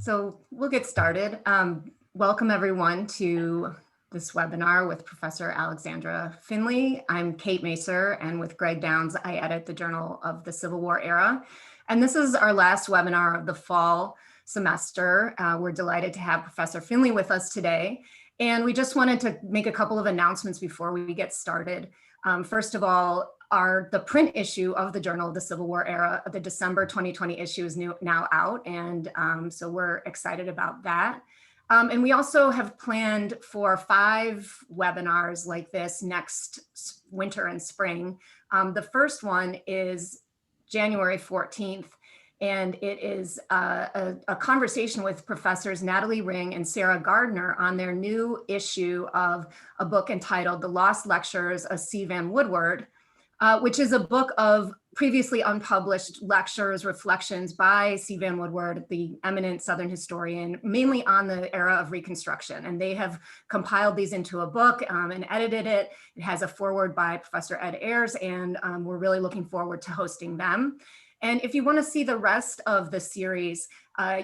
So we'll get started. Welcome everyone to this webinar with Professor Alexandra Finley. I'm Kate Macer, and with Greg Downs, I edit the Journal of the Civil War Era. And this is our last webinar of the fall semester. We're delighted to have Professor Finley with us today. And we just wanted to make a couple of announcements before we get started. First of all, the print issue of the Journal of the Civil War Era, the December 2020 issue is now out, and so we're excited about that. And we also have planned for 5 webinars like this next winter and spring. The first one is January 14th, and it is a conversation with Professors Natalie Ring and Sarah Gardner on their new issue of a book entitled The Lost Lectures of C. Van Woodward, which is a book of previously unpublished lectures, reflections by C. Van Woodward, the eminent Southern historian, mainly on the era of Reconstruction. And they have compiled these into a book and edited it. It has a foreword by Professor Ed Ayers, and we're really looking forward to hosting them. And if you want to see the rest of the series,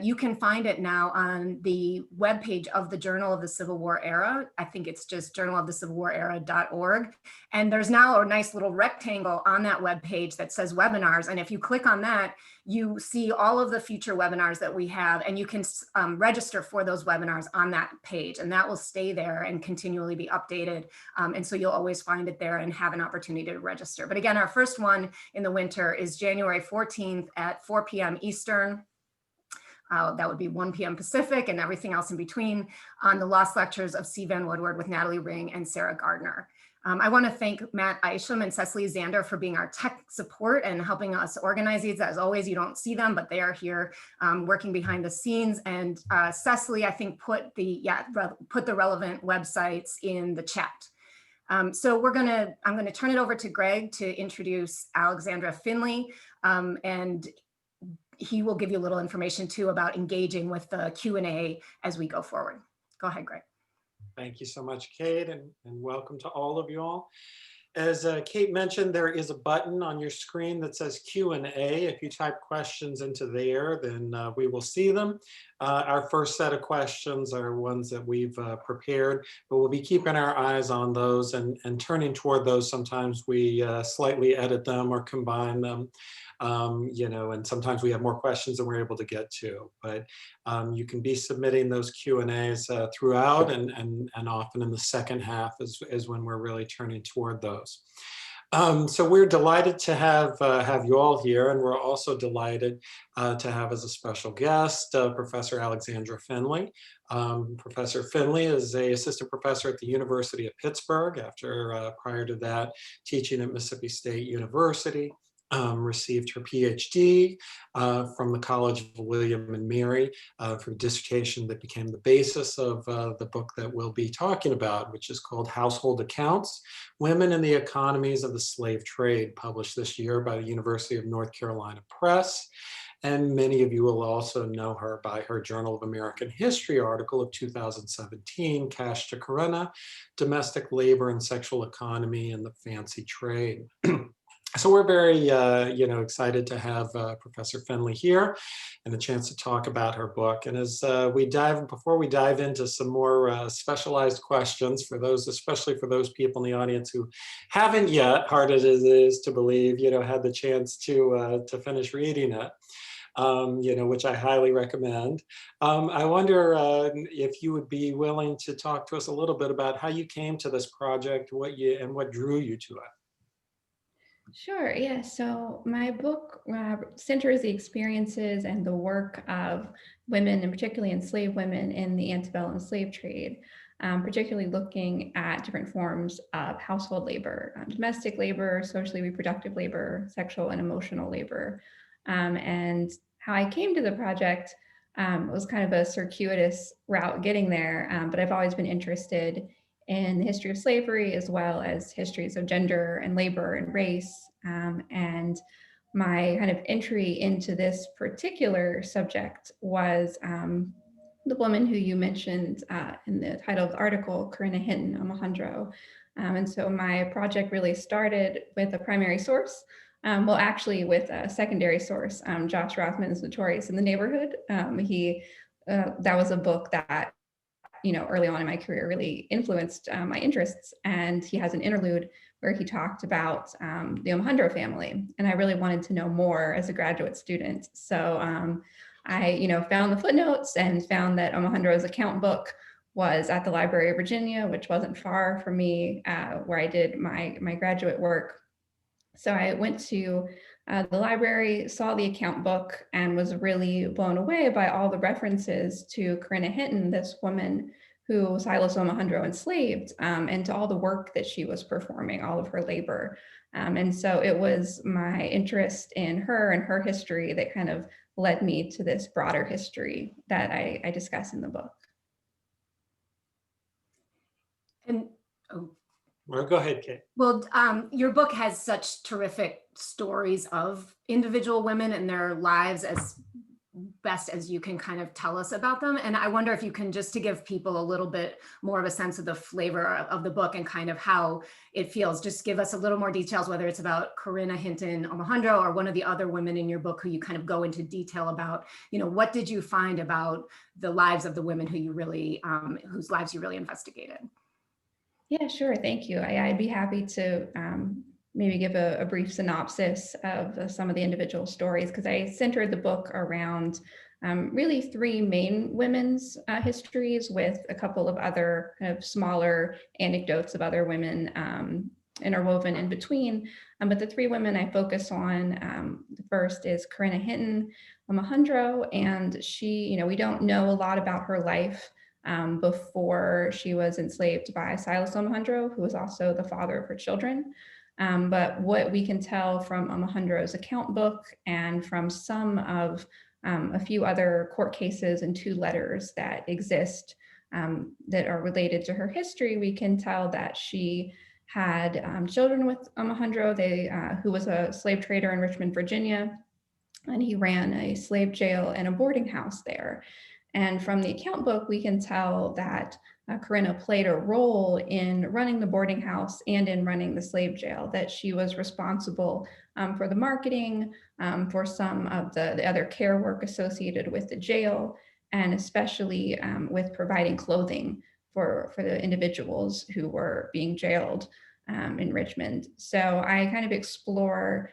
you can find it now on the webpage of the Journal of the Civil War Era. I think it's just journalofthecivilwarera.org. And there's now a nice little rectangle on that webpage that says webinars. And if you click on that, you see all of the future webinars that we have, and you can register for those webinars on that page, and that will stay there and continually be updated. And so you'll always find it there and have an opportunity to register. But again, our first one in the winter is January 14th at 4 p.m. Eastern. That would be 1 p.m. Pacific, and everything else in between, on the Lost Lectures of C. Van Woodward with Natalie Ring and Sarah Gardner. I want to thank Matt Isham and Cecily Zander for being our tech support and helping us organize these. As always, you don't see them, but they are here working behind the scenes. And Cecily, I think, put the relevant websites in the chat. So I'm gonna turn it over to Greg to introduce Alexandra Finley, and he will give you a little information too about engaging with the Q&A as we go forward. Go ahead, Greg. Thank you so much, Kate, and welcome to all of you all. As Kate mentioned, there is a button on your screen that says Q&A. If you type questions into there, then we will see them. Our first set of questions are ones that we've prepared, but we'll be keeping our eyes on those and turning toward those. Sometimes we slightly edit them or combine them. And sometimes we have more questions than we're able to get to, but you can be submitting those Q&As throughout, and often in the second half is when we're really turning toward those. So we're delighted to have you all here, and we're also delighted to have as a special guest Professor Alexandra Finley. Professor Finley is an assistant professor at the University of Pittsburgh after prior to that teaching at Mississippi State University. Received her PhD from the College of William and Mary for a dissertation that became the basis of the book that we'll be talking about, which is called Household Accounts: Women and the Economies of the Slave Trade, published this year by the University of North Carolina Press. And many of you will also know her by her Journal of American History article of 2017, Cash to Corinna, Domestic Labor and Sexual Economy in the Fancy Trade. So we're very, excited to have Professor Finley here and a chance to talk about her book. And as before we dive into some more specialized questions for those, especially for those people in the audience who haven't yet, hard as it is to believe, had the chance to finish reading it. Which I highly recommend. I wonder if you would be willing to talk to us a little bit about how you came to this project, what drew you to it. Sure, yeah. So my book centers the experiences and the work of women, and particularly enslaved women in the antebellum slave trade, particularly looking at different forms of household labor, domestic labor, socially reproductive labor, sexual and emotional labor. And how I came to the project was kind of a circuitous route getting there, but I've always been interested in the history of slavery, as well as histories of gender and labor and race. And my kind of entry into this particular subject was the woman who you mentioned in the title of the article, Corinna Hinton Alejandro. And so my project really started with a primary source, well, actually with a secondary source. Josh Rothman is notorious in the neighborhood. He that was a book that, early on in my career really influenced my interests. And he has an interlude where he talked about the Omohundro family. And I really wanted to know more as a graduate student. So I, found the footnotes and found that Omohundro's account book was at the Library of Virginia, which wasn't far from me, where I did my graduate work. So I went to the library, saw the account book, and was really blown away by all the references to Corinna Hinton, this woman who Silas Omohundro enslaved, and to all the work that she was performing, all of her labor. And so it was my interest in her and her history that kind of led me to this broader history that I discuss in the book. And oh, Well, go ahead, Kate. well, your book has such terrific stories of individual women and their lives as best as you can kind of tell us about them. And I wonder if you can, just to give people a little bit more of a sense of the flavor of the book and kind of how it feels, just give us a little more details, whether it's about Corinna Hinton Omohundro or one of the other women in your book who you kind of go into detail about, what did you find about the lives of the women who you really, whose lives you really investigated? Yeah, sure. Thank you. I'd be happy to maybe give a brief synopsis of some of the individual stories, because I centered the book around really three main women's histories with a couple of other kind of smaller anecdotes of other women interwoven in between. But the three women I focus on, the first is Corinna Hinton Omohundro, and she, we don't know a lot about her life before she was enslaved by Silas Omohundro, who was also the father of her children. But what we can tell from Omohundro's account book and from some of a few other court cases and 2 letters that exist that are related to her history, we can tell that she had children with Omohundro, who was a slave trader in Richmond, Virginia, and he ran a slave jail and a boarding house there. And from the account book, we can tell that Corinna played a role in running the boarding house and in running the slave jail, that she was responsible for the marketing, for some of the other care work associated with the jail, and especially with providing clothing for the individuals who were being jailed in Richmond. So I kind of explore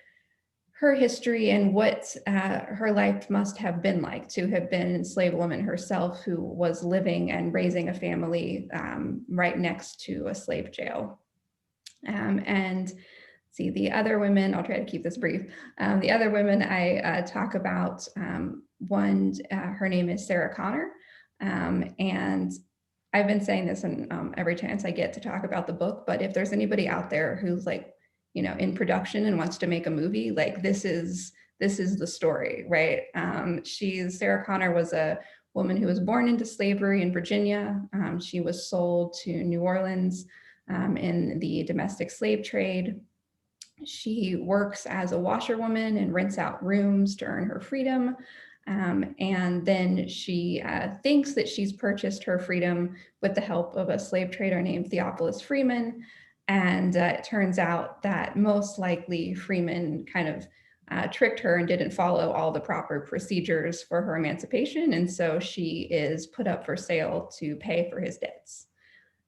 her history and what her life must have been like to have been an enslaved woman herself, who was living and raising a family right next to a slave jail. And see, the other women, I'll try to keep this brief. The other women I talk about, one, her name is Sarah Connor. And I've been saying this in every chance I get to talk about the book, but if there's anybody out there who's like, in production and wants to make a movie, like this is the story, right? Sarah Connor was a woman who was born into slavery in Virginia. She was sold to New Orleans in the domestic slave trade. She works as a washerwoman and rents out rooms to earn her freedom. And then she thinks that she's purchased her freedom with the help of a slave trader named Theophilus Freeman. And it turns out that most likely Freeman kind of tricked her and didn't follow all the proper procedures for her emancipation. And so she is put up for sale to pay for his debts.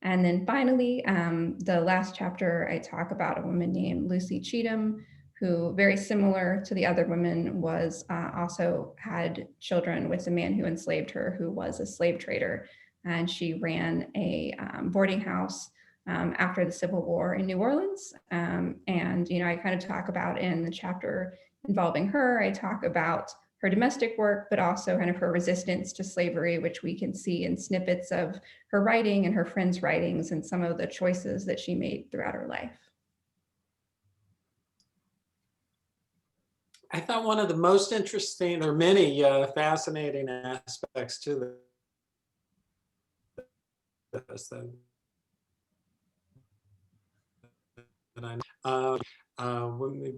And then finally, the last chapter, I talk about a woman named Lucy Cheatham, who, very similar to the other women, was also had children with a man who enslaved her, who was a slave trader. And she ran a boarding house after the Civil War in New Orleans. And, I kind of talk about in the chapter involving her, I talk about her domestic work, but also kind of her resistance to slavery, which we can see in snippets of her writing and her friends' writings and some of the choices that she made throughout her life. I thought one of the most interesting, there are many fascinating aspects to this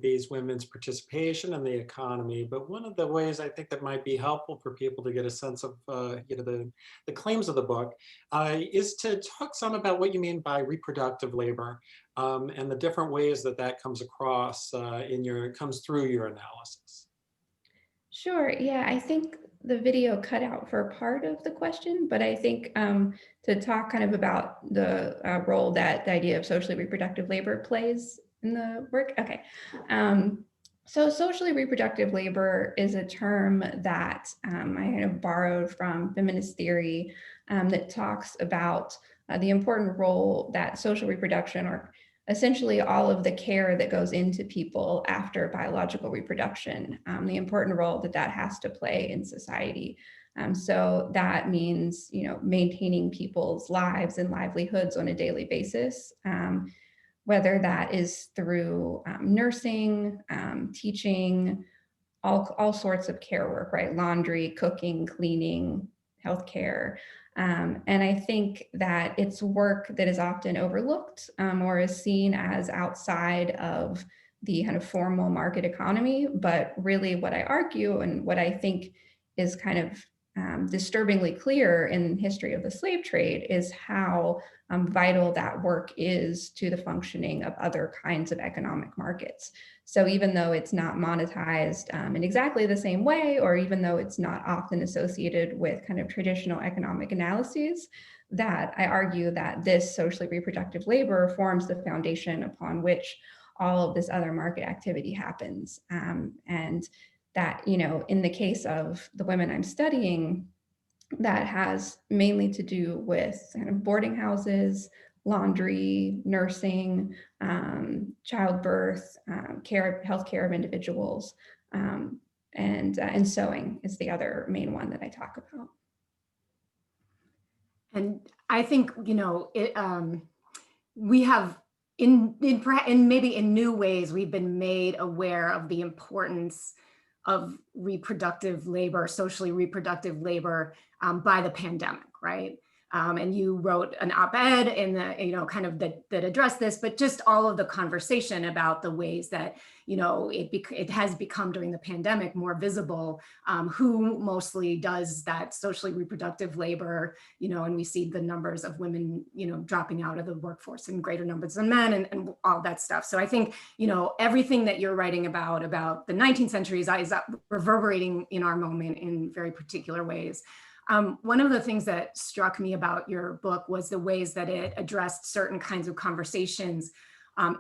these women's participation in the economy. But one of the ways I think that might be helpful for people to get a sense of the claims of the book is to talk some about what you mean by reproductive labor and the different ways that comes across comes through your analysis. Sure. Yeah, I think the video cut out for part of the question, but I think to talk kind of about the role that the idea of socially reproductive labor plays in the work. Okay. Um, so socially reproductive labor is a term that I kind of borrowed from feminist theory that talks about the important role that social reproduction, or essentially all of the care that goes into people after biological reproduction, the important role that that has to play in society. So that means, maintaining people's lives and livelihoods on a daily basis, whether that is through nursing, teaching, all sorts of care work, right? Laundry, cooking, cleaning, healthcare. And I think that it's work that is often overlooked or is seen as outside of the kind of formal market economy. But really, what I argue and what I think is kind of disturbingly clear in history of the slave trade is how vital that work is to the functioning of other kinds of economic markets. So even though it's not monetized in exactly the same way, or even though it's not often associated with kind of traditional economic analyses, that I argue that this socially reproductive labor forms the foundation upon which all of this other market activity happens. And that, in the case of the women I'm studying, that has mainly to do with kind of boarding houses, laundry, nursing, childbirth, healthcare of individuals, and sewing is the other main one that I talk about. And I think, we have in maybe in new ways, we've been made aware of the importance of reproductive labor, socially reproductive labor, by the pandemic, right? And you wrote an op-ed in the, kind of that addressed this, but just all of the conversation about the ways that, it has become during the pandemic more visible, who mostly does that socially reproductive labor, and we see the numbers of women, dropping out of the workforce in greater numbers than men, and all that stuff. So I think, everything that you're writing about the 19th century is reverberating in our moment in very particular ways. One of the things that struck me about your book was the ways that it addressed certain kinds of conversations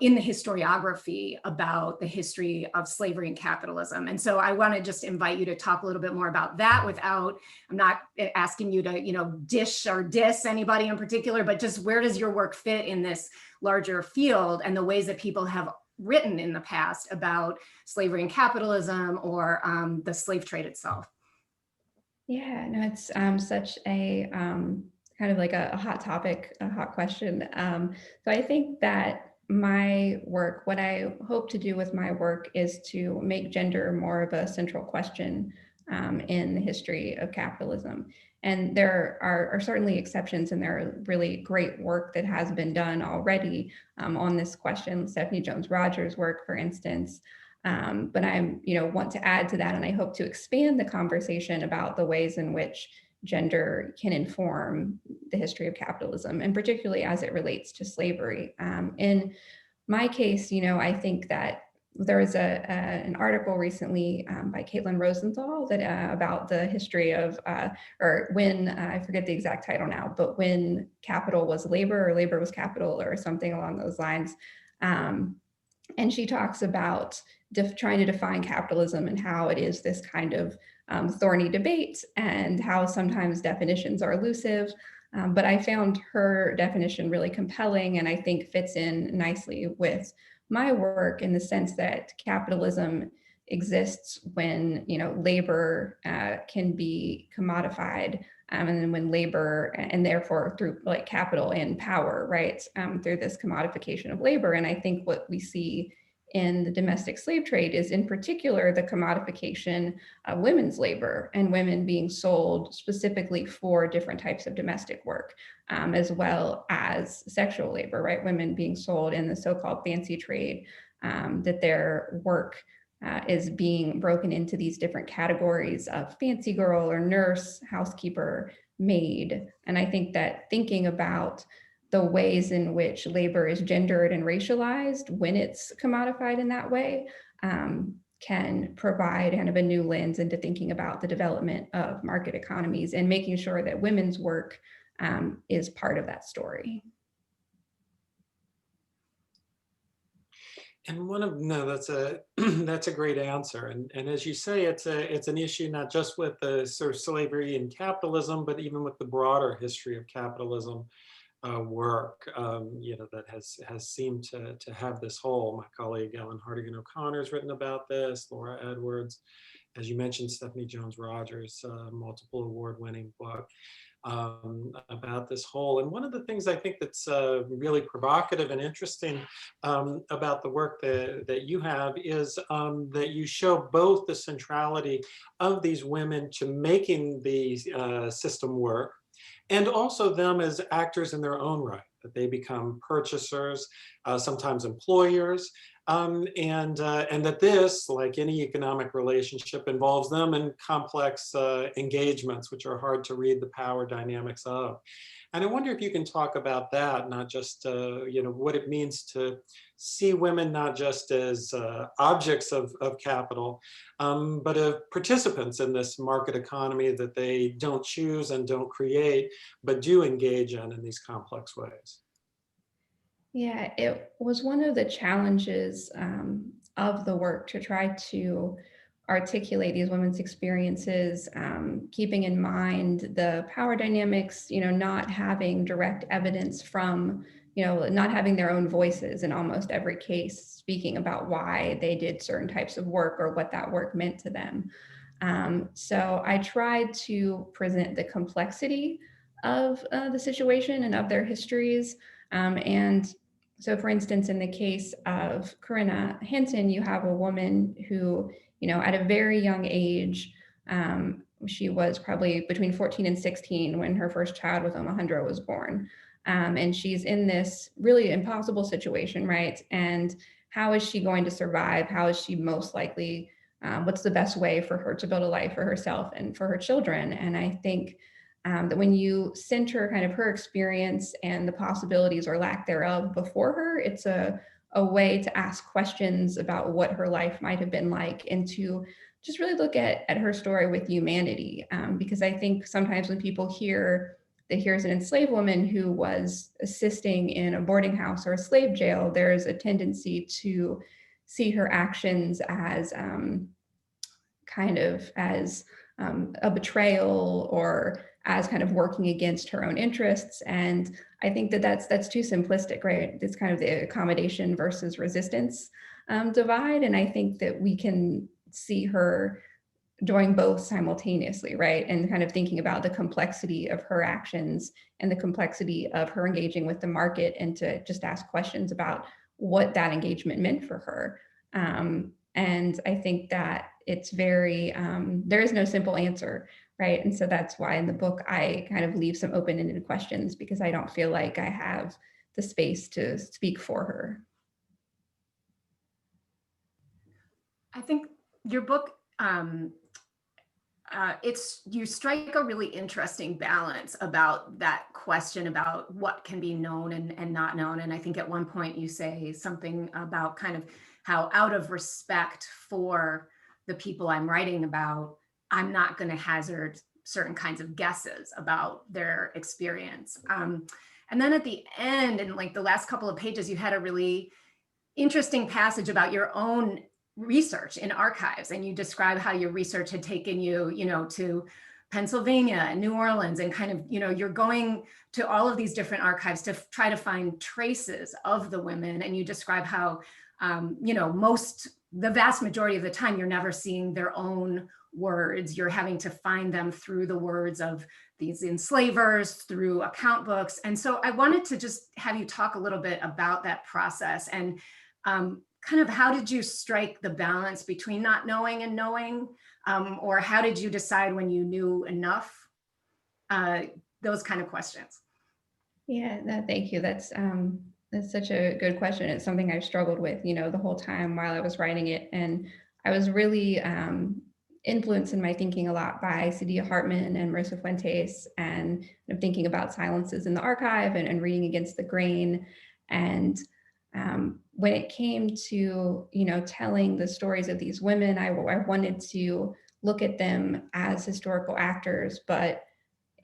in the historiography about the history of slavery and capitalism. And so I want to just invite you to talk a little bit more about that I'm not asking you to, dish or diss anybody in particular, but just where does your work fit in this larger field and the ways that people have written in the past about slavery and capitalism or the slave trade itself? Yeah, no, it's such a kind of like a hot topic, a hot question. So I think that my work, what I hope to do with my work is to make gender more of a central question in the history of capitalism. And there are certainly exceptions, and there are really great work that has been done already on this question. Stephanie Jones Rogers' work, for instance. But I'm, want to add to that, and I hope to expand the conversation about the ways in which gender can inform the history of capitalism, and particularly as it relates to slavery. In my case, I think that there was an article recently by Caitlin Rosenthal that about the history of, or when, I forget the exact title now, but when capital was labor or labor was capital or something along those lines. And she talks about trying to define capitalism and how it is this kind of thorny debate and how sometimes definitions are elusive. But I found her definition really compelling, and I think fits in nicely with my work in the sense that capitalism exists when labor can be commodified, and then when labor, and therefore through like capital and power, right, through this commodification of labor. And I think what we see in the domestic slave trade is in particular the commodification of women's labor and women being sold specifically for different types of domestic work, as well as sexual labor, right? Women being sold in the so-called fancy trade, that their work is being broken into these different categories of fancy girl or nurse, housekeeper, maid. And I think that thinking about the ways in which labor is gendered and racialized when it's commodified in that way can provide kind of a new lens into thinking about the development of market economies and making sure that women's work is part of that story. And no, that's a that's a great answer. And as you say, it's an issue not just with the sort of slavery and capitalism, but even with the broader history of capitalism work, that has seemed to have this hole. My colleague Ellen Hartigan O'Connor has written about this. Laura Edwards, as you mentioned, Stephanie Jones Rogers, multiple award-winning book. About this whole. And one of the things I think that's really provocative and interesting about the work that you have is that you show both the centrality of these women to making the system work, and also them as actors in their own right, that they become purchasers, sometimes employers, and that this, like any economic relationship, involves them in complex engagements, which are hard to read the power dynamics of. And I wonder if you can talk about that, not just what it means to see women not just as objects of capital, but of participants in this market economy that they don't choose and don't create, but do engage in these complex ways. Yeah, it was one of the challenges of the work to try to articulate these women's experiences, keeping in mind the power dynamics, not having direct evidence from, not having their own voices in almost every case, speaking about why they did certain types of work or what that work meant to them. So I tried to present the complexity of the situation and of their histories. And so, for instance, in the case of Corinna Hinton, you have a woman who, at a very young age, she was probably between 14 and 16 when her first child with Alejandra was born. And she's in this really impossible situation, right? And how is she going to survive? How is she most likely, what's the best way for her to build a life for herself and for her children? And I think that when you center kind of her experience and the possibilities or lack thereof before her, it's a way to ask questions about what her life might have been like and to just really look at her story with humanity. Because I think sometimes when people hear that here's an enslaved woman who was assisting in a boarding house or a slave jail, there's a tendency to see her actions as kind of as a betrayal or as kind of working against her own interests. And I think that that's too simplistic, right? It's kind of the accommodation versus resistance divide. And I think that we can see her doing both simultaneously, right? And kind of thinking about the complexity of her actions and the complexity of her engaging with the market, and to just ask questions about what that engagement meant for her. And I think that it's very, there is no simple answer, right? And so that's why in the book, I kind of leave some open-ended questions, because I don't feel like I have the space to speak for her. I think your book, you strike a really interesting balance about that question about what can be known and not known. And I think at one point you say something about kind of how, out of respect for the people I'm writing about, I'm not going to hazard certain kinds of guesses about their experience. And then at the end, in like the last couple of pages, you had a really interesting passage about your own research in archives, and you describe how your research had taken you, to Pennsylvania and New Orleans, and kind of, you're going to all of these different archives to try to find traces of the women. And you describe how, the vast majority of the time, you're never seeing their own words. You're having to find them through the words of these enslavers, through account books. And so I wanted to just have you talk a little bit about that process, and kind of how did you strike the balance between not knowing and knowing, or how did you decide when you knew enough? Those kind of questions. Yeah, no, thank you. That's such a good question. It's something I've struggled with, the whole time while I was writing it. And I was really influenced in my thinking a lot by Saidiya Hartman and Marissa Fuentes, and thinking about silences in the archive and reading against the grain. And when it came to, telling the stories of these women, I wanted to look at them as historical actors, but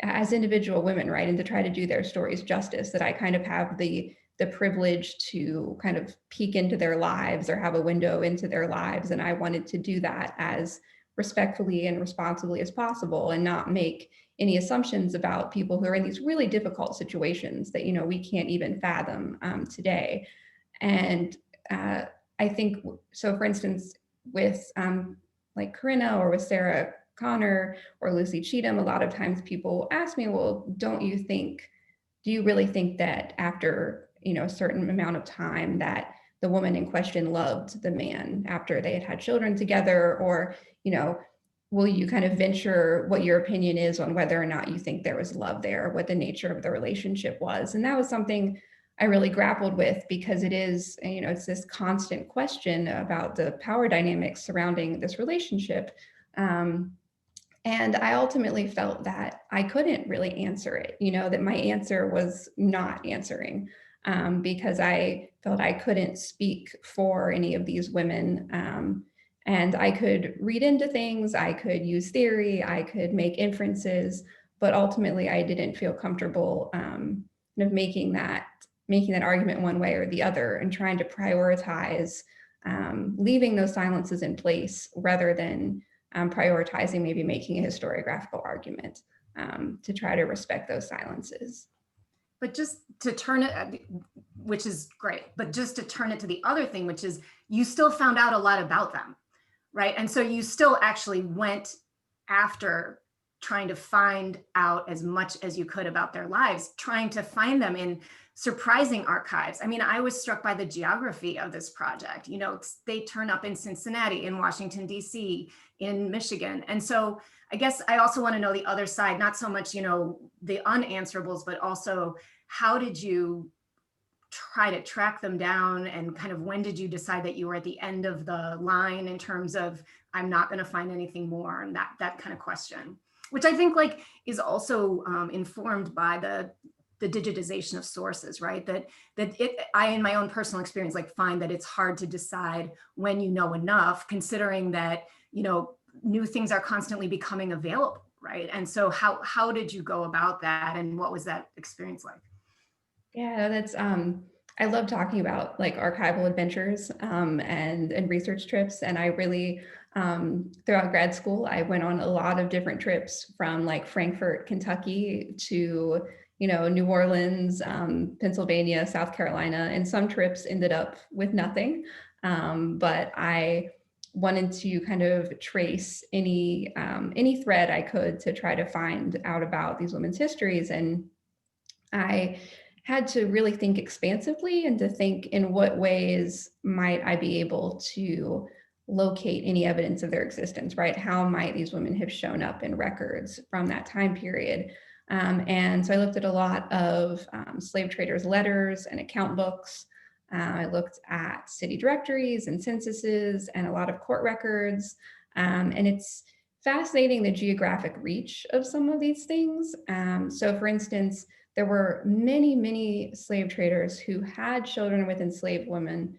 as individual women, right? And to try to do their stories justice, that I kind of have the privilege to kind of peek into their lives or have a window into their lives. And I wanted to do that as respectfully and responsibly as possible, and not make any assumptions about people who are in these really difficult situations that, we can't even fathom today. And I think, so for instance, with like Corinna or with Sarah Connor or Lucy Cheatham, a lot of times people ask me, well, do you really think that after, a certain amount of time that the woman in question loved the man after they had children together? Or, will you kind of venture what your opinion is on whether or not you think there was love there, what the nature of the relationship was? And that was something I really grappled with, because it is, it's this constant question about the power dynamics surrounding this relationship. And I ultimately felt that I couldn't really answer it, that my answer was not answering, because I felt I couldn't speak for any of these women. And I could read into things, I could use theory, I could make inferences, but ultimately I didn't feel comfortable kind of making that argument one way or the other, and trying to prioritize leaving those silences in place rather than prioritizing maybe making a historiographical argument to try to respect those silences. But just to turn it, which is great, but just to turn it to the other thing, which is you still found out a lot about them, right? And so you still actually went after trying to find out as much as you could about their lives, trying to find them in surprising archives. I mean, I was struck by the geography of this project. They turn up in Cincinnati, in Washington, D.C., in Michigan. And so I guess I also want to know the other side, not so much, the unanswerables, but also how did you try to track them down, and kind of when did you decide that you were at the end of the line in terms of, I'm not going to find anything more, and that kind of question, which I think is also informed by the digitization of sources, right? I, in my own personal experience, find that it's hard to decide when you know enough, considering that, new things are constantly becoming available, right? And so how did you go about that, and what was that experience like? Yeah, that's I love talking about archival adventures and research trips. And I really throughout grad school, I went on a lot of different trips, from Frankfort, Kentucky to New Orleans, Pennsylvania, South Carolina, and some trips ended up with nothing. But I wanted to kind of trace any thread I could to try to find out about these women's histories. And I had to really think expansively, and to think, in what ways might I be able to locate any evidence of their existence, right? How might these women have shown up in records from that time period? And so I looked at a lot of slave traders' letters and account books. I looked at city directories and censuses and a lot of court records. And it's fascinating, the geographic reach of some of these things. So for instance, there were many, many slave traders who had children with enslaved women,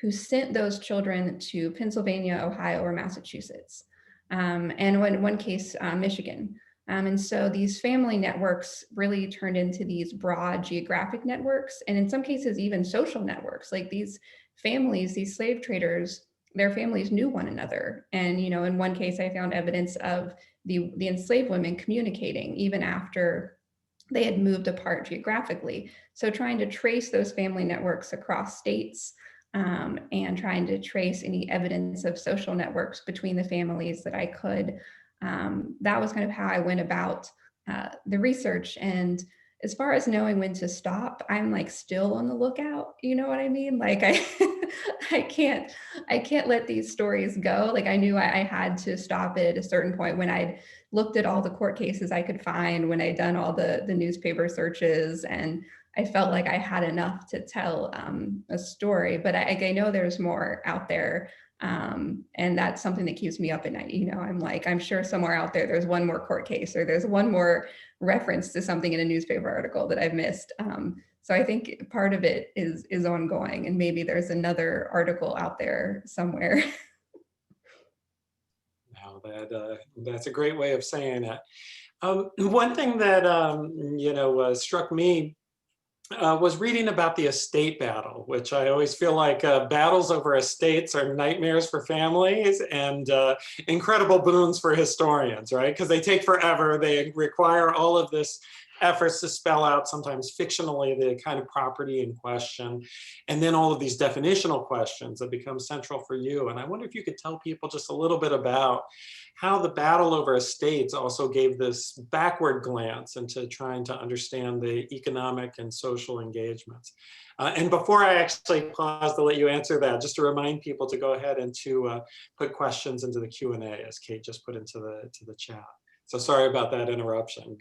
who sent those children to Pennsylvania, Ohio, or Massachusetts. And in one case, Michigan. And so these family networks really turned into these broad geographic networks, and in some cases, even social networks. These families, these slave traders, their families knew one another. And, in one case, I found evidence of the enslaved women communicating even after they had moved apart geographically. So trying to trace those family networks across states, and trying to trace any evidence of social networks between the families that I could. That was kind of how I went about the research. And as far as knowing when to stop, I'm still on the lookout. You know what I mean? I can't let these stories go. I knew I had to stop it at a certain point, when I'd looked at all the court cases I could find, when I'd done all the newspaper searches, and I felt like I had enough to tell a story. But I know there's more out there. And that's something that keeps me up at night. I'm like, I'm sure somewhere out there, there's one more court case, or there's one more reference to something in a newspaper article that I've missed. So I think part of it is ongoing, and maybe there's another article out there somewhere. Now that's a great way of saying it. One thing that struck me was reading about the estate battle, which I always feel like battles over estates are nightmares for families and incredible boons for historians, right? Because they take forever. They require all of this efforts to spell out, sometimes fictionally, the kind of property in question, and then all of these definitional questions that become central for you. And I wonder if you could tell people just a little bit about how the battle over estates also gave this backward glance into trying to understand the economic and social engagements. And before I actually pause to let you answer that, just to remind people to go ahead and to put questions into the Q&A, as Kate just put into the chat. So sorry about that interruption.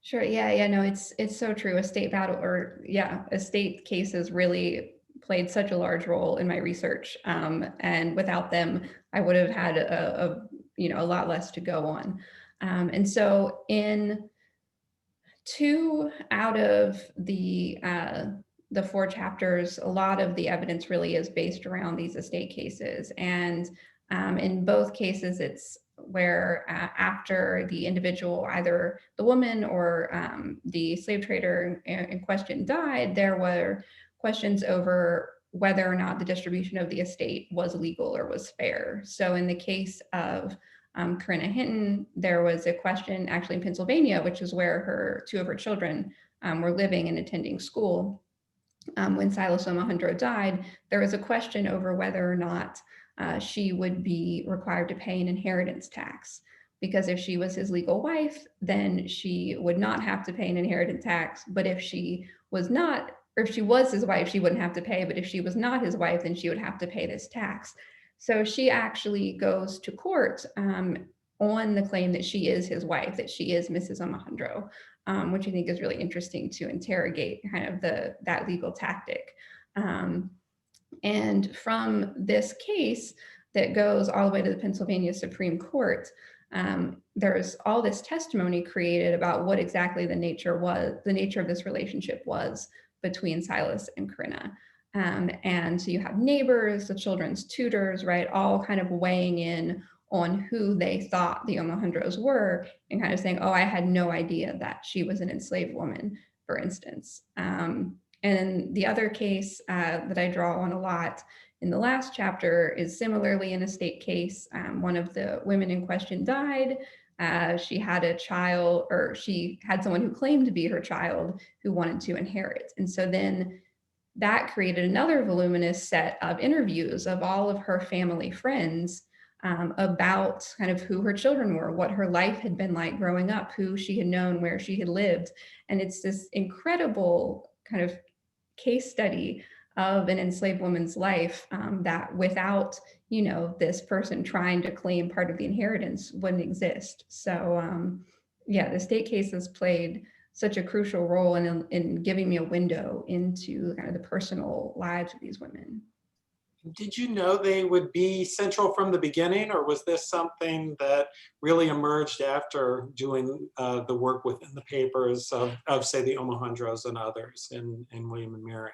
Sure. Yeah. No, it's so true. Estate cases really played such a large role in my research. And without them, I would have had a lot less to go on. And so in 2 out of the 4 chapters, a lot of the evidence really is based around these estate cases. And in both cases, it's where after the individual, either the woman or the slave trader in question died, there were questions over whether or not the distribution of the estate was legal or was fair. So in the case of Corinna Hinton, there was a question actually in Pennsylvania, which is where 2 of her children were living and attending school. When Silas Omohundro died, there was a question over whether or not she would be required to pay an inheritance tax. Because if she was his legal wife, then she would not have to pay an inheritance tax. But if she was not, or if she was his wife, she wouldn't have to pay. But if she was not his wife, then she would have to pay this tax. So she actually goes to court on the claim that she is his wife, that she is Mrs. Omohundro, which I think is really interesting to interrogate kind of that legal tactic. And from this case that goes all the way to the Pennsylvania Supreme Court, there's all this testimony created about what exactly the nature of this relationship was between Silas and Corinna. And so you have neighbors, the children's tutors, right, all kind of weighing in on who they thought the Omohundros were and kind of saying, oh, I had no idea that she was an enslaved woman, for instance. And the other case that I draw on a lot in the last chapter is similarly an estate case. One of the women in question died. She had a child, or she had someone who claimed to be her child who wanted to inherit. And so then that created another voluminous set of interviews of all of her family friends about kind of who her children were, what her life had been like growing up, who she had known, where she had lived. And it's this incredible kind of case study of an enslaved woman's life that without, this person trying to claim part of the inheritance wouldn't exist. So the state cases played such a crucial role in giving me a window into kind of the personal lives of these women. Did you know they would be central from the beginning, or was this something that really emerged after doing the work within the papers of say, the Omohundros and others in William and Mary?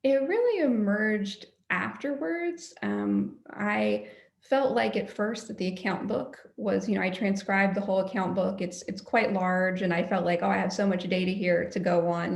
It really emerged afterwards. I felt like at first that the account book was, I transcribed the whole account book. It's quite large, and I felt like, oh, I have so much data here to go on,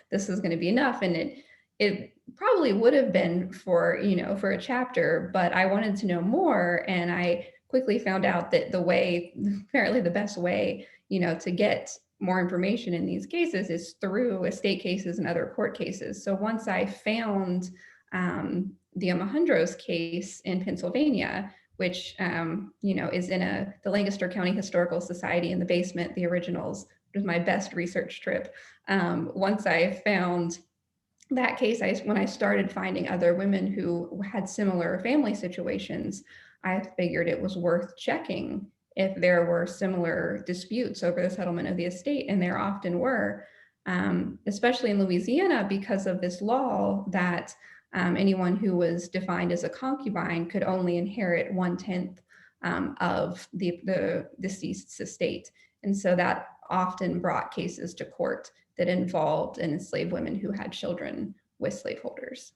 this is going to be enough. And it probably would have been for a chapter, but I wanted to know more. And I quickly found out that apparently the best way, to get more information in these cases is through estate cases and other court cases. So once I found the Omohundros case in Pennsylvania, which is in the Lancaster County Historical Society in the basement, the originals, which was my best research trip. Once I found that case, when I started finding other women who had similar family situations, I figured it was worth checking if there were similar disputes over the settlement of the estate, and there often were, especially in Louisiana, because of this law that anyone who was defined as a concubine could only inherit 1/10 of the deceased's estate. And so that often brought cases to court that involved enslaved women who had children with slaveholders.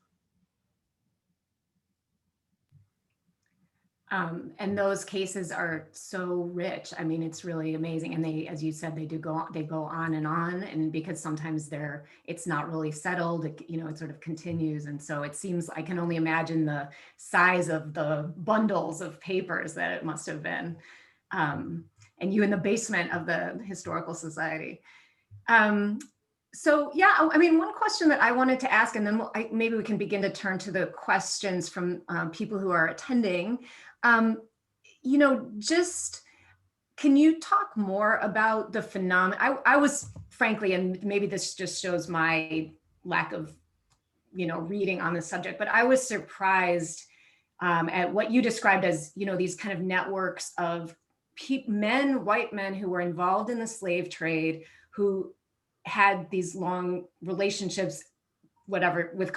And those cases are so rich. I mean, it's really amazing. And they, as you said, they go on and on. And because sometimes it's not really settled, it sort of continues. And so it seems, I can only imagine the size of the bundles of papers that it must have been. And you in the basement of the Historical Society. So yeah, I mean, one question that I wanted to ask, and then maybe we can begin to turn to the questions from people who are attending. Just can you talk more about the phenomenon? I was frankly, and maybe this just shows my lack of, reading on the subject, but I was surprised at what you described as, these kind of networks of white men who were involved in the slave trade, who had these long relationships, whatever, with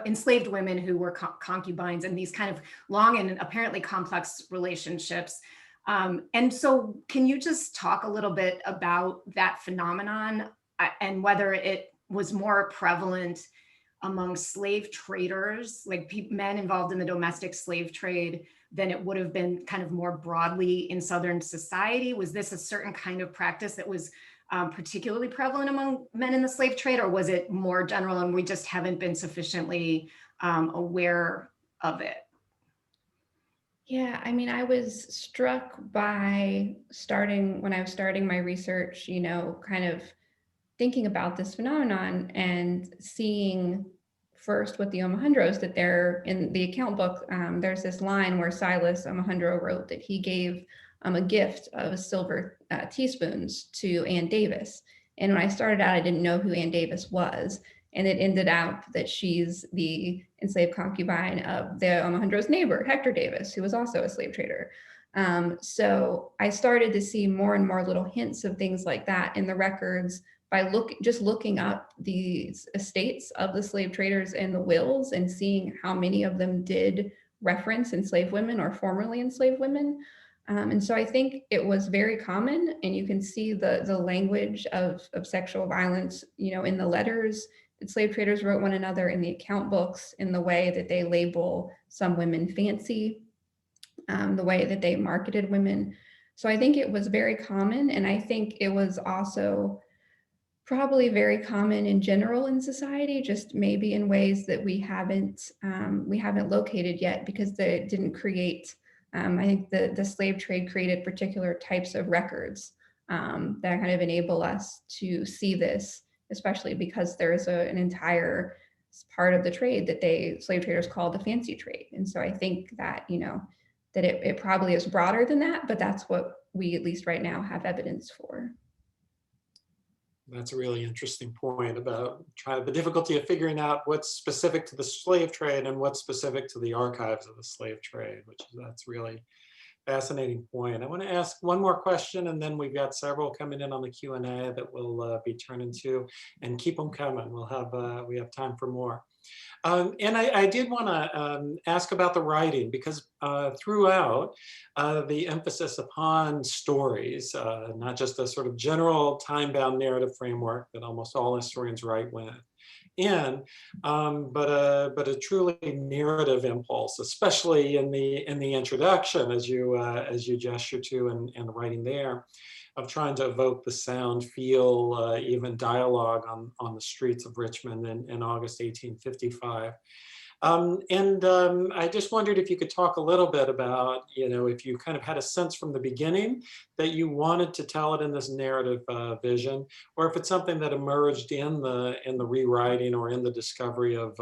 enslaved women who were concubines, and these kind of long and apparently complex relationships. And so can you just talk a little bit about that phenomenon and whether it was more prevalent among slave traders, like men involved in the domestic slave trade, than it would have been kind of more broadly in Southern society? Was this a certain kind of practice that was particularly prevalent among men in the slave trade, or was it more general and we just haven't been sufficiently aware of it? Yeah, I mean, I was struck by when I was starting my research, kind of thinking about this phenomenon and seeing first with the Omohundros that they're in the account book. There's this line where Silas Omohundro wrote that he gave a gift of silver teaspoons to Ann Davis. And when I started out, I didn't know who Ann Davis was. And it ended up that she's the enslaved concubine of the Omohundro's neighbor, Hector Davis, who was also a slave trader. So I started to see more and more little hints of things like that in the records by just looking up these estates of the slave traders and the wills and seeing how many of them did reference enslaved women or formerly enslaved women. And so I think it was very common, and you can see the language of sexual violence, in the letters that slave traders wrote one another, in the account books, in the way that they label some women fancy, the way that they marketed women. So I think it was very common, and I think it was also probably very common in general in society, just maybe in ways that we haven't located yet, because they didn't create. I think the slave trade created particular types of records that kind of enable us to see this, especially because there's an entire part of the trade that slave traders call the fancy trade. And so I think that, that it probably is broader than that, but that's what we, at least right now, have evidence for. That's a really interesting point about the difficulty of figuring out what's specific to the slave trade and what's specific to the archives of the slave trade, that's really fascinating point. I want to ask one more question, and then we've got several coming in on the Q&A that we'll be turning to, and keep them coming. We have time for more. And I did want to ask about the writing, because throughout the emphasis upon stories, not just a sort of general time-bound narrative framework that almost all historians write but a truly narrative impulse, especially in the introduction, as you gesture to in the writing there, of trying to evoke the sound, feel, even dialogue on the streets of Richmond in August 1855. I just wondered if you could talk a little bit about, if you kind of had a sense from the beginning that you wanted to tell it in this narrative vision, or if it's something that emerged in the rewriting or in the discovery of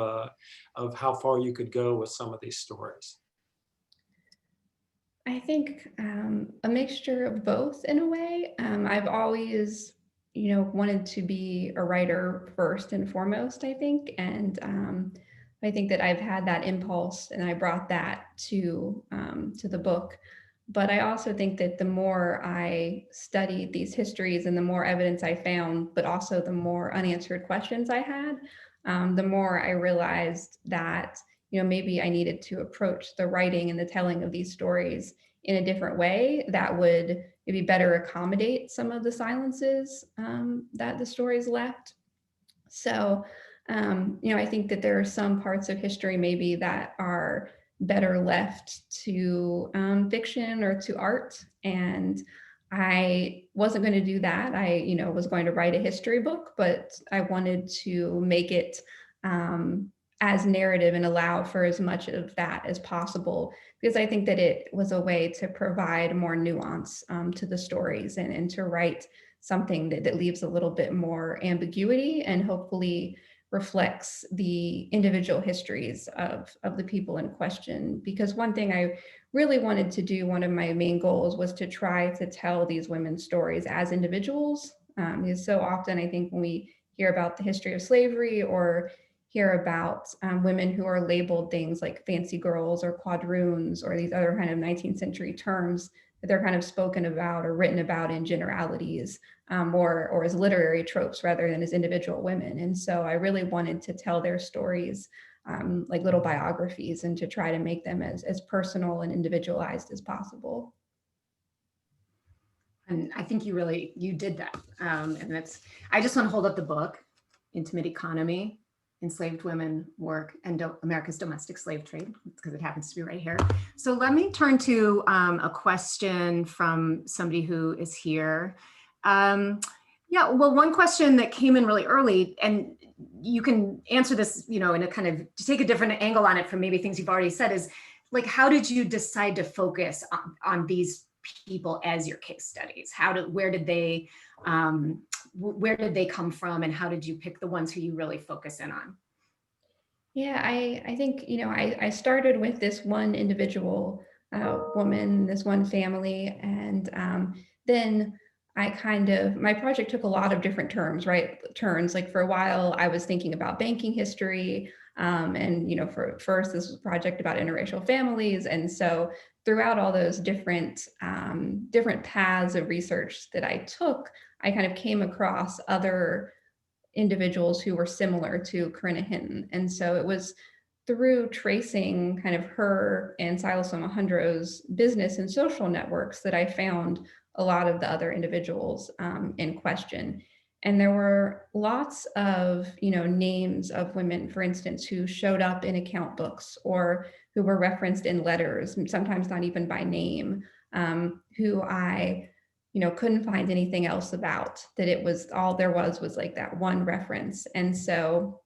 how far you could go with some of these stories. I think a mixture of both in a way. I've always, wanted to be a writer first and foremost, I think. And I think that I've had that impulse, and I brought that to the book. But I also think that the more I studied these histories and the more evidence I found, but also the more unanswered questions I had, the more I realized that, maybe I needed to approach the writing and the telling of these stories in a different way that would maybe better accommodate some of the silences that the stories left. So, I think that there are some parts of history maybe that are better left to fiction or to art. And I wasn't going to do that. I, was going to write a history book, but I wanted to make it as narrative and allow for as much of that as possible, because I think that it was a way to provide more nuance to the stories and to write something that leaves a little bit more ambiguity and hopefully reflects the individual histories of the people in question. Because one thing I really wanted to do, one of my main goals, was to try to tell these women's stories as individuals. Because so often I think when we hear about the history of slavery or hear about women who are labeled things like fancy girls or quadroons or these other kind of 19th century terms, that they're kind of spoken about or written about in generalities, or as literary tropes rather than as individual women. And so I really wanted to tell their stories like little biographies, and to try to make them as personal and individualized as possible. And I think you did that. And I just want to hold up the book, Intimate Economy, Enslaved Women, Work, and America's Domestic Slave Trade, because it happens to be right here. So let me turn to a question from somebody who is here. Yeah, well, one question that came in really early, and you can answer this, in a kind of, to take a different angle on it from maybe things you've already said, is like, how did you decide to focus on these people as your case studies? Where did they come from, and how did you pick the ones who you really focus in on? Yeah, I think, I started with this one individual woman, this one family, and then my project took a lot of different turns. Like, for a while, I was thinking about banking history, and for first, this was a project about interracial families, and so throughout all those different paths of research that I took, I kind of came across other individuals who were similar to Corinna Hinton. And so it was through tracing kind of her and Silas Omohundro's business and social networks that I found a lot of the other individuals in question. And there were lots of, names of women, for instance, who showed up in account books or who were referenced in letters, sometimes not even by name, who I couldn't find anything else about, that it was all there was like that one reference. And so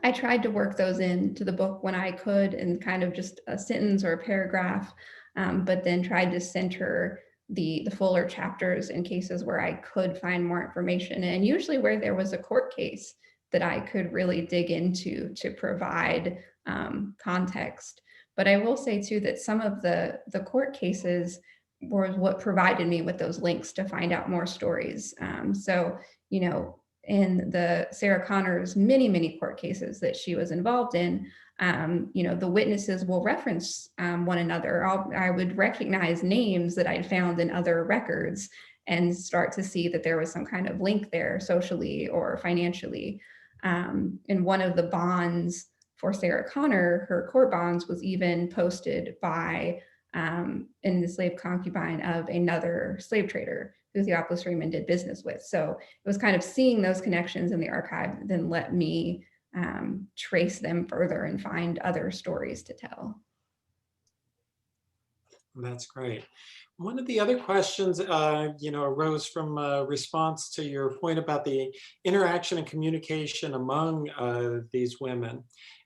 I tried to work those into the book when I could, in kind of just a sentence or a paragraph, but then tried to center the fuller chapters in cases where I could find more information, and usually where there was a court case that I could really dig into to provide context. But I will say too that some of the court cases was what provided me with those links to find out more stories. So, in the Sarah Connor's many court cases that she was involved in, the witnesses will reference one another. I would recognize names that I'd found in other records and start to see that there was some kind of link there socially or financially. In one of the bonds for Sarah Connor, her court bonds was even posted by an enslaved concubine of another slave trader who Theophilus Freeman did business with. So it was kind of seeing those connections in the archive then let me trace them further and find other stories to tell. That's great. One of the other questions, arose from a response to your point about the interaction and communication among these women.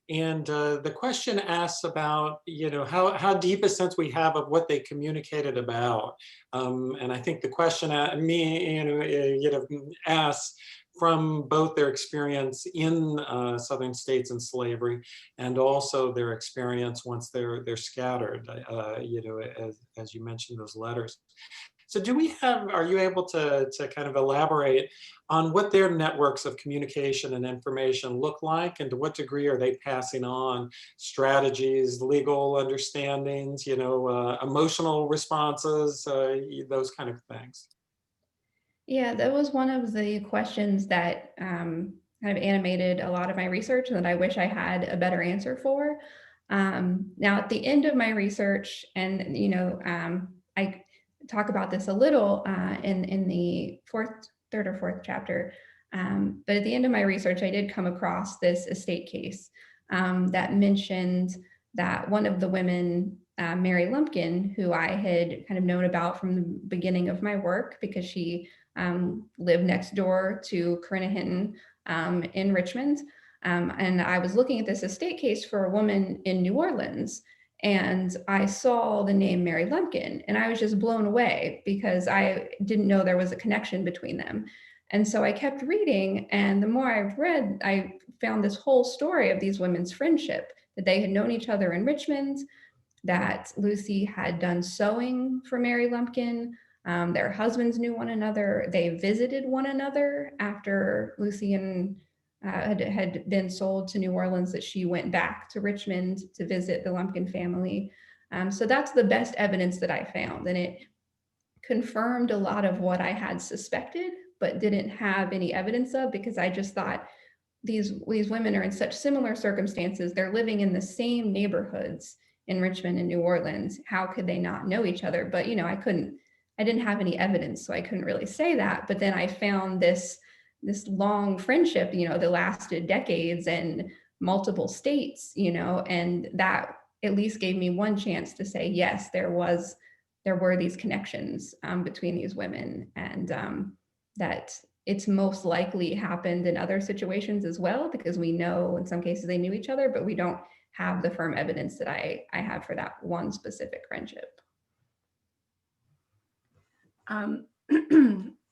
And the question asks about, how deep a sense we have of what they communicated about. And I think the question asks from both their experience in Southern states and slavery, and also their experience once they're scattered, as you mentioned, those letters. So are you able to kind of elaborate on what their networks of communication and information look like, and to what degree are they passing on strategies, legal understandings, emotional responses, those kind of things? Yeah, that was one of the questions that kind of animated a lot of my research and that I wish I had a better answer for. Now, at the end of my research, and I talk about this a little in the third or fourth chapter, but at the end of my research, I did come across this estate case that mentioned that one of the women, Mary Lumpkin, who I had kind of known about from the beginning of my work because she lived next door to Corinna Hinton in Richmond. And I was looking at this estate case for a woman in New Orleans, and I saw the name Mary Lumpkin, and I was just blown away because I didn't know there was a connection between them. And so I kept reading, and the more I've read, I found this whole story of these women's friendship, that they had known each other in Richmond, that Lucy had done sewing for Mary Lumpkin. Their husbands knew one another. They visited one another after Lucy and had been sold to New Orleans, that she went back to Richmond to visit the Lumpkin family. So that's the best evidence that I found. And it confirmed a lot of what I had suspected, but didn't have any evidence of, because I just thought these women are in such similar circumstances. They're living in the same neighborhoods in Richmond and New Orleans. How could they not know each other? But, I didn't have any evidence, so I couldn't really say that. But then I found this long friendship, that lasted decades and multiple states, and that at least gave me one chance to say, yes, there were these connections between these women, and that it's most likely happened in other situations as well, because we know in some cases they knew each other, but we don't have the firm evidence that I have for that one specific friendship.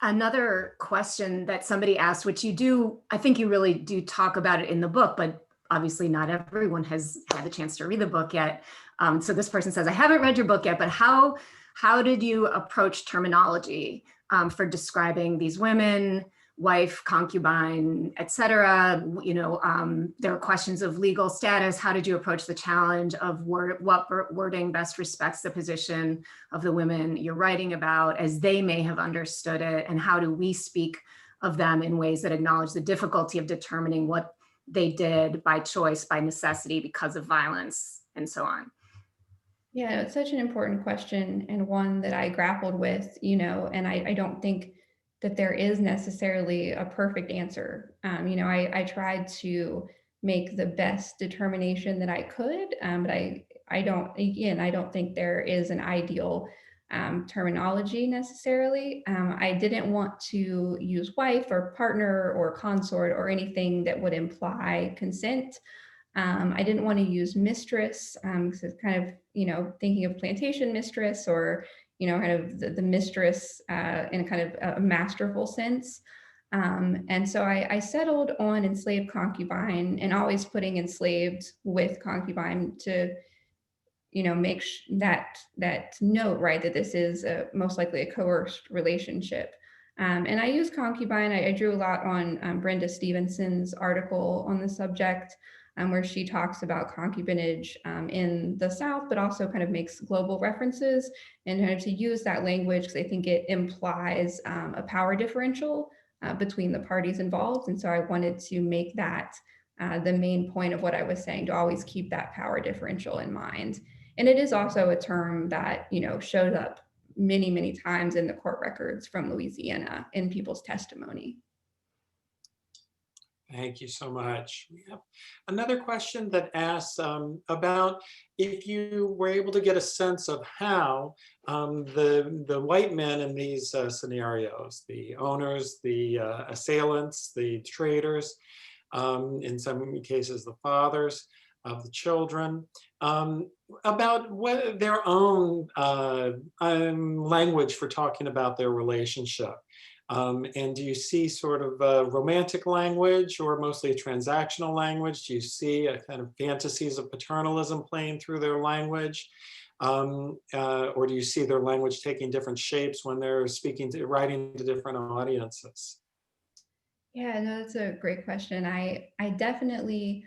Another question that somebody asked, which I think you really do talk about it in the book, but obviously not everyone has had the chance to read the book yet. So this person says, I haven't read your book yet, but how did you approach terminology for describing these women, wife, concubine, etc.? There are questions of legal status. How did you approach the challenge of what wording best respects the position of the women you're writing about as they may have understood it? And how do we speak of them in ways that acknowledge the difficulty of determining what they did by choice, by necessity, because of violence, and so on? Yeah, it's such an important question, and one that I grappled with, and I don't think that there is necessarily a perfect answer. I tried to make the best determination that I could, but I don't think there is an ideal terminology necessarily. I didn't want to use wife or partner or consort or anything that would imply consent. I didn't want to use mistress, because it's kind of, thinking of plantation mistress, or, kind of the mistress in a kind of a masterful sense. And so I settled on enslaved concubine, and always putting enslaved with concubine to, make that note, right, that this is most likely a coerced relationship. And I use concubine. I drew a lot on Brenda Stevenson's article on the subject, where she talks about concubinage in the South, but also kind of makes global references, and kind of to use that language because I think it implies a power differential between the parties involved. And so I wanted to make that the main point of what I was saying, to always keep that power differential in mind. And it is also a term that, showed up many, many times in the court records from Louisiana in people's testimony. Thank you so much. We have another question that asks about if you were able to get a sense of how the white men in these scenarios, the owners, the assailants, the traders, in some cases the fathers of the children, about what their own language for talking about their relationship. And do you see sort of a romantic language, or mostly a transactional language? Do you see a kind of fantasies of paternalism playing through their language? Or do you see their language taking different shapes when they're writing to different audiences? Yeah, no, that's a great question. I definitely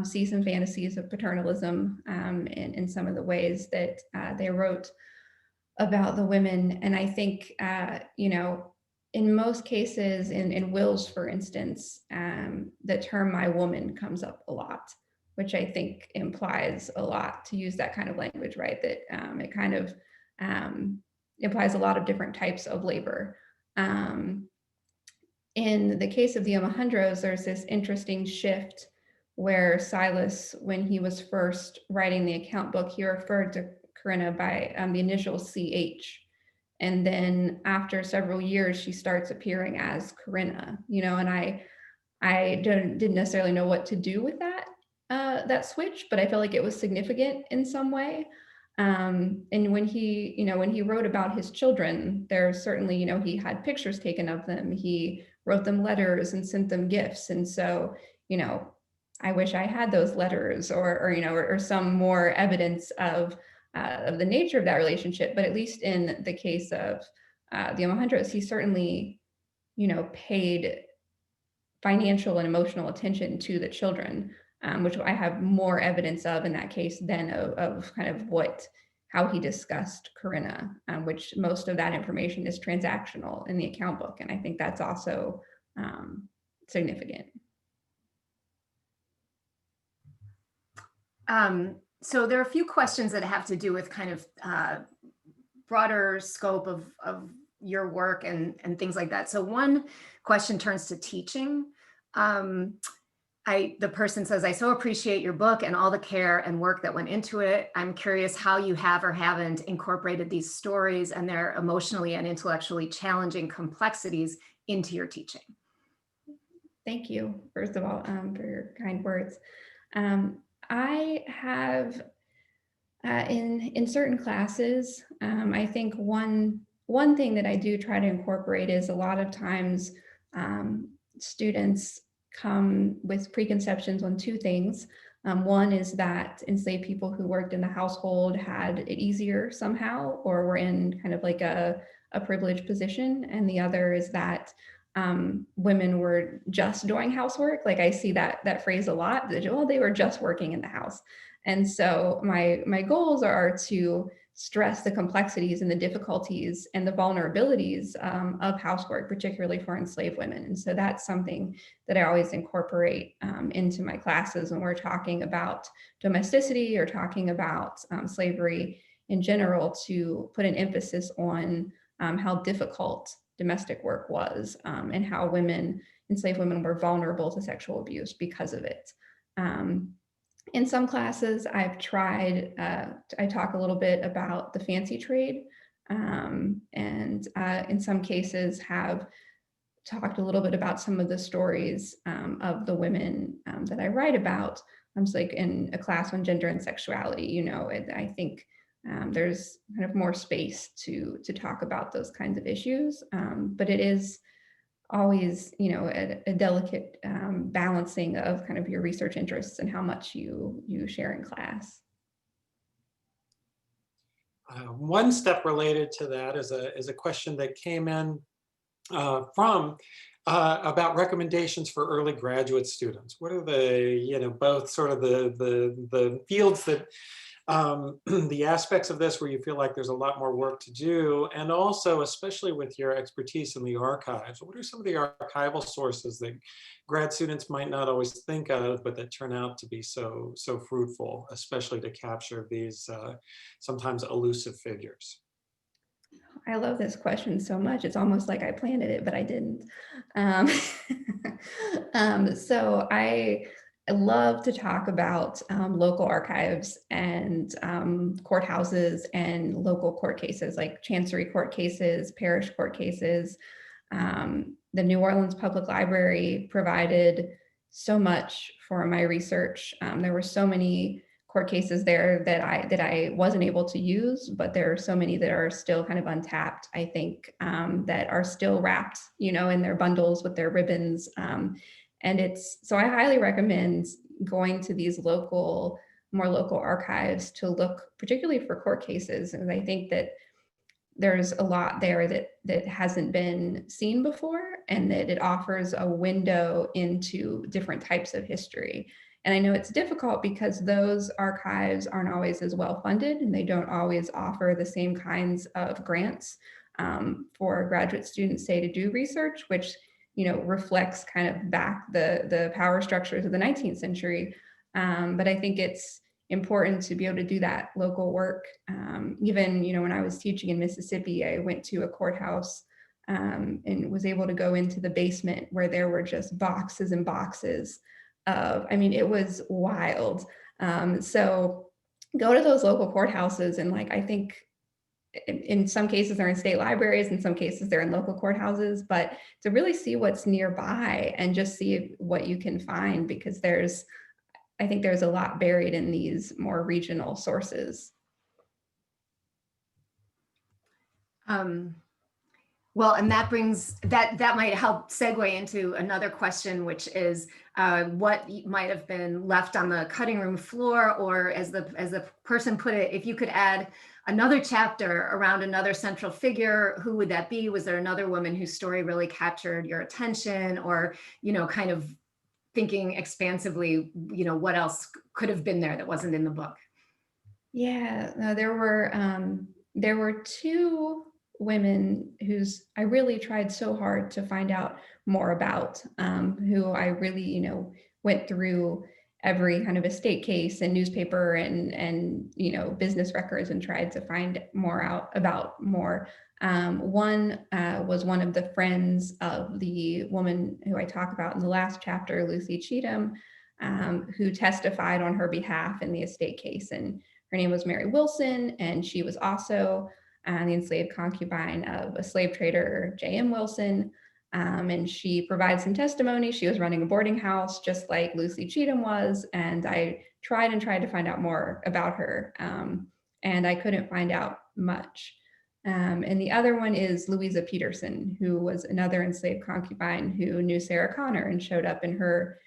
see some fantasies of paternalism in some of the ways that they wrote about the women. And I think, in most cases, in wills, for instance, the term "my woman" comes up a lot, which I think implies a lot to use that kind of language, right? That it kind of implies a lot of different types of labor. Um, in the case of the Alejandros, there's this interesting shift where Silas, when he was first writing the account book, he referred to Corinna by the initial CH. And then after several years, she starts appearing as Corinna, and I didn't necessarily know what to do with that switch, but I felt like it was significant in some way. And when he wrote about his children, there's certainly, he had pictures taken of them. He wrote them letters and sent them gifts. And so, I wish I had those letters or some more evidence of the nature of that relationship. But at least in the case of the Alejandros, he certainly, paid financial and emotional attention to the children, which I have more evidence of in that case than of kind of how he discussed Corinna, which most of that information is transactional in the account book. And I think that's also significant. So there are a few questions that have to do with kind of broader scope of your work and things like that. So one question turns to teaching. The person says, "I so appreciate your book and all the care and work that went into it. I'm curious how you have or haven't incorporated these stories and their emotionally and intellectually challenging complexities into your teaching." Thank you, first of all, for your kind words. I have, in certain classes, I think one thing that I do try to incorporate is a lot of times students come with preconceptions on two things. One is that enslaved people who worked in the household had it easier somehow, or were in kind of like a privileged position. And the other is that women were just doing housework. Like I see that phrase a lot, that, well, they were just working in the house. And so my goals are to stress the complexities and the difficulties and the vulnerabilities of housework, particularly for enslaved women. And so that's something that I always incorporate into my classes when we're talking about domesticity or talking about slavery in general, to put an emphasis on how difficult domestic work was and how enslaved women were vulnerable to sexual abuse because of it. In some classes, I've tried, I talk a little bit about the fancy trade, and in some cases have talked a little bit about some of the stories of the women that I write about. I'm like in a class on gender and sexuality, I think there's kind of more space to talk about those kinds of issues, but it is always, a delicate balancing of kind of your research interests and how much you share in class. One step related to that is a question that came in from about recommendations for early graduate students. What are the, both sort of the fields that the aspects of this where you feel like there's a lot more work to do, and also, especially with your expertise in the archives, what are some of the archival sources that grad students might not always think of, but that turn out to be so fruitful, especially to capture these sometimes elusive figures? I love this question so much. It's almost like I planned it, but I didn't. So I love to talk about local archives and courthouses and local court cases, like chancery court cases, parish court cases. The New Orleans Public Library provided so much for my research. There were so many court cases there that I wasn't able to use, but there are so many that are still kind of untapped, I think, that are still wrapped, in their bundles with their ribbons. And so I highly recommend going to these more local archives to look particularly for court cases. And I think that there's a lot there that hasn't been seen before, and that it offers a window into different types of history. And I know it's difficult because those archives aren't always as well funded, and they don't always offer the same kinds of grants for graduate students, say, to do research, which, reflects kind of back the power structures of the 19th century. But I think it's important to be able to do that local work. Even, when I was teaching in Mississippi, I went to a courthouse and was able to go into the basement where there were just boxes and boxes of, it was wild. So go to those local courthouses, and I think in some cases they're in state libraries, in some cases they're in local courthouses, but to really see what's nearby and just see what you can find, because I think there's a lot buried in these more regional sources. Well, and that might help segue into another question, which is what might have been left on the cutting room floor, or as the person put it, if you could add another chapter around another central figure, who would that be? Was there another woman whose story really captured your attention, or, kind of thinking expansively, what else could have been there that wasn't in the book? Yeah, no, there were two women whose I really tried so hard to find out more about, who I really, went through every kind of estate case and newspaper and business records and tried to find more out about more. One was one of the friends of the woman who I talk about in the last chapter, Lucy Cheatham, who testified on her behalf in the estate case. And her name was Mary Wilson, and she was also the enslaved concubine of a slave trader, J.M. Wilson. And she provides some testimony. She was running a boarding house just like Lucy Cheatham was. And I tried to find out more about her. And I couldn't find out much. And the other one is Louisa Peterson, who was another enslaved concubine who knew Sarah Connor and showed up in her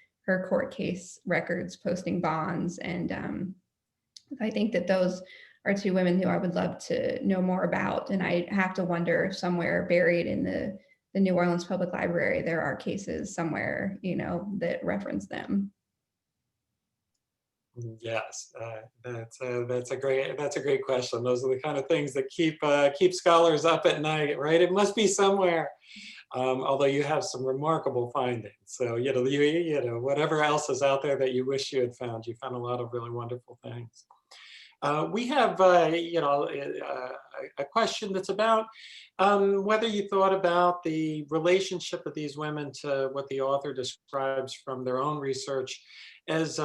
court case records posting bonds. And I think that those are two women who I would love to know more about. And I have to wonder if somewhere buried in the New Orleans Public Library, there are cases somewhere, that reference them. Yes, that's a great question. Those are the kind of things that keep scholars up at night, right? It must be somewhere. Although you have some remarkable findings. So, whatever else is out there that you wish you had found, you found a lot of really wonderful things. We have, a question that's about whether you thought about the relationship of these women to what the author describes from their own research as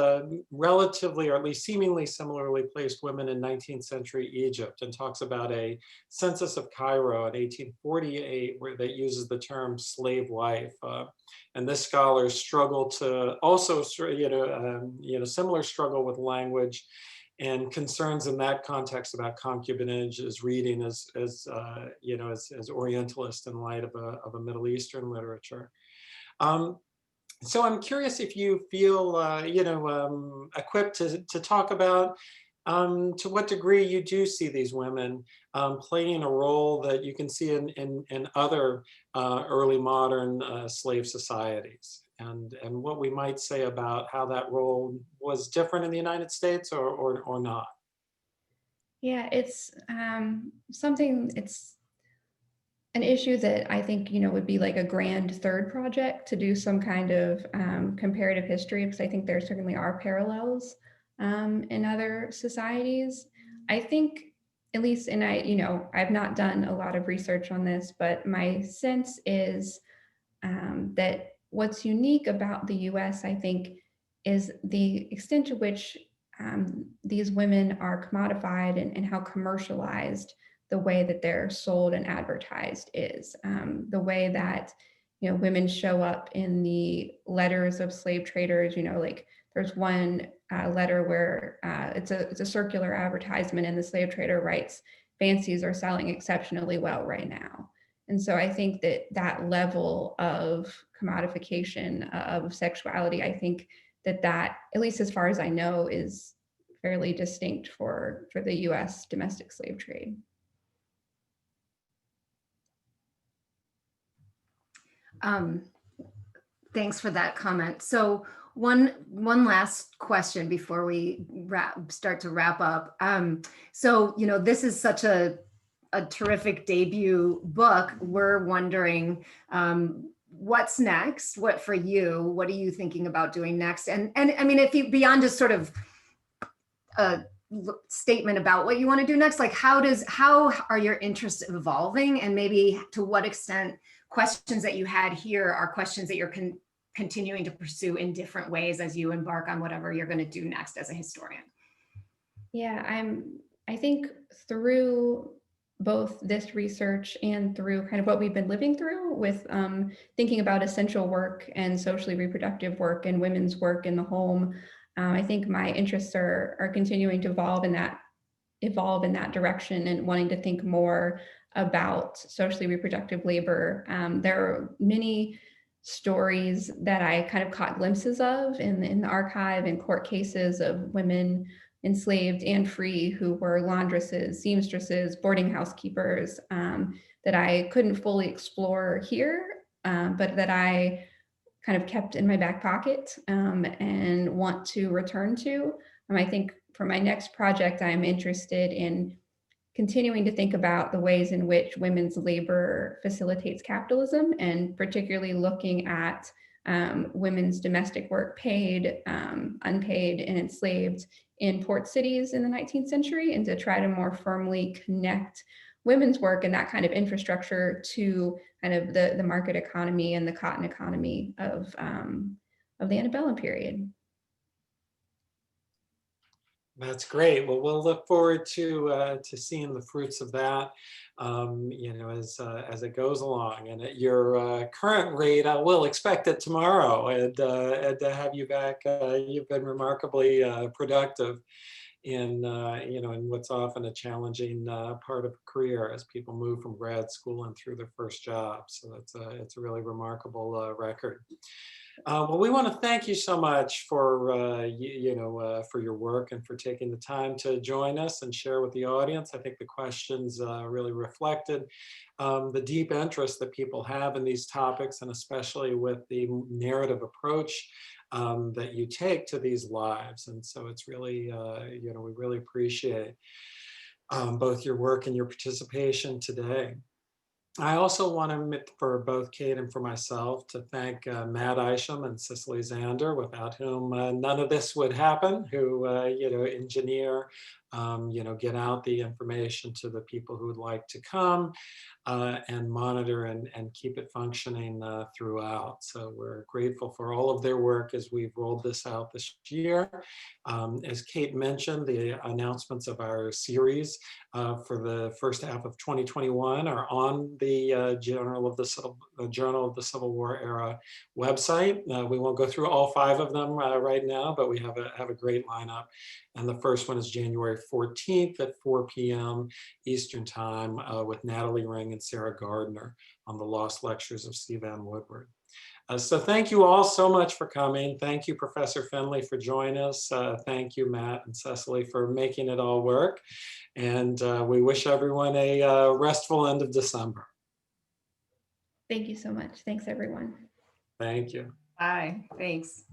relatively, or at least seemingly similarly placed women in 19th century Egypt, and talks about a census of Cairo in 1848 that uses the term slave wife. And this scholar struggled to also, similar struggle with language and concerns in that context about concubinage as reading as Orientalist in light of a Middle Eastern literature. So I'm curious if you feel, equipped to talk about to what degree you do see these women playing a role that you can see in other early modern slave societies, and what we might say about how that role was different in the United States or not. Yeah, it's it's an issue that I think, would be like a grand third project to do some kind of comparative history, because I think there certainly are parallels in other societies. I think, at least, and I've not done a lot of research on this, but my sense is that what's unique about the US, I think, is the extent to which these women are commodified and how commercialized the way that they're sold and advertised is. The way that, women show up in the letters of slave traders, like there's one letter where it's a circular advertisement, and the slave trader writes, "Fancies are selling exceptionally well right now." And so I think that level of commodification of sexuality, I think that at least as far as I know, is fairly distinct for the US domestic slave trade. Thanks for that comment. So one last question before we start to wrap up. So, this is such a a terrific debut book. We're wondering what's next? What for you? What are you thinking about doing next? And I mean, if you beyond just sort of a statement about what you want to do next, like how are your interests evolving, and maybe to what extent questions that you had here are questions that you're continuing to pursue in different ways as you embark on whatever you're going to do next as a historian? Yeah, I think through both this research and through kind of what we've been living through with thinking about essential work and socially reproductive work and women's work in the home, I think my interests are continuing to evolve in that direction, and wanting to think more about socially reproductive labor. There are many stories that I kind of caught glimpses of in the archive and court cases of women enslaved and free who were laundresses, seamstresses, boarding house keepers, that I couldn't fully explore here, but that I kind of kept in my back pocket and want to return to. I think for my next project, I'm interested in continuing to think about the ways in which women's labor facilitates capitalism, and particularly looking at women's domestic work, paid, unpaid, and enslaved in port cities in the 19th century, and to try to more firmly connect women's work and that kind of infrastructure to kind of the market economy and the cotton economy of the antebellum period. That's great. Well, we'll look forward to seeing the fruits of that, you know, as it goes along. And at your current rate, I will expect it tomorrow, and to have you back. You've been remarkably productive in you know, in what's often a challenging part of a career as people move from grad school and through their first job. So it's a really remarkable record. Well, we want to thank you so much for you know, for your work and for taking the time to join us and share with the audience. I think the questions really reflected the deep interest that people have in these topics, and especially with the narrative approach that you take to these lives. And so it's really, you know, we really appreciate both your work and your participation today. I also want to, for both Kate and for myself, to thank Matt Isham and Cicely Zander, without whom none of this would happen, who, you know, engineer, you know, get out the information to the people who would like to come, and monitor and keep it functioning throughout. So we're grateful for all of their work as we've rolled this out this year. As Kate mentioned, the announcements of our series for the first half of 2021 are on the Journal of the Civil War Era website. We won't go through all 5 of them right now, but we have a great lineup. And the first one is January 14th at 4 p.m. Eastern Time with Natalie Ring and Sarah Gardner on the Lost Lectures of C. Vann Woodward. So thank you all so much for coming. Thank you, Professor Finley, for joining us. Thank you, Matt and Cecily, for making it all work. And we wish everyone a restful end of December. Thank you so much. Thanks, everyone. Thank you. Bye. Thanks.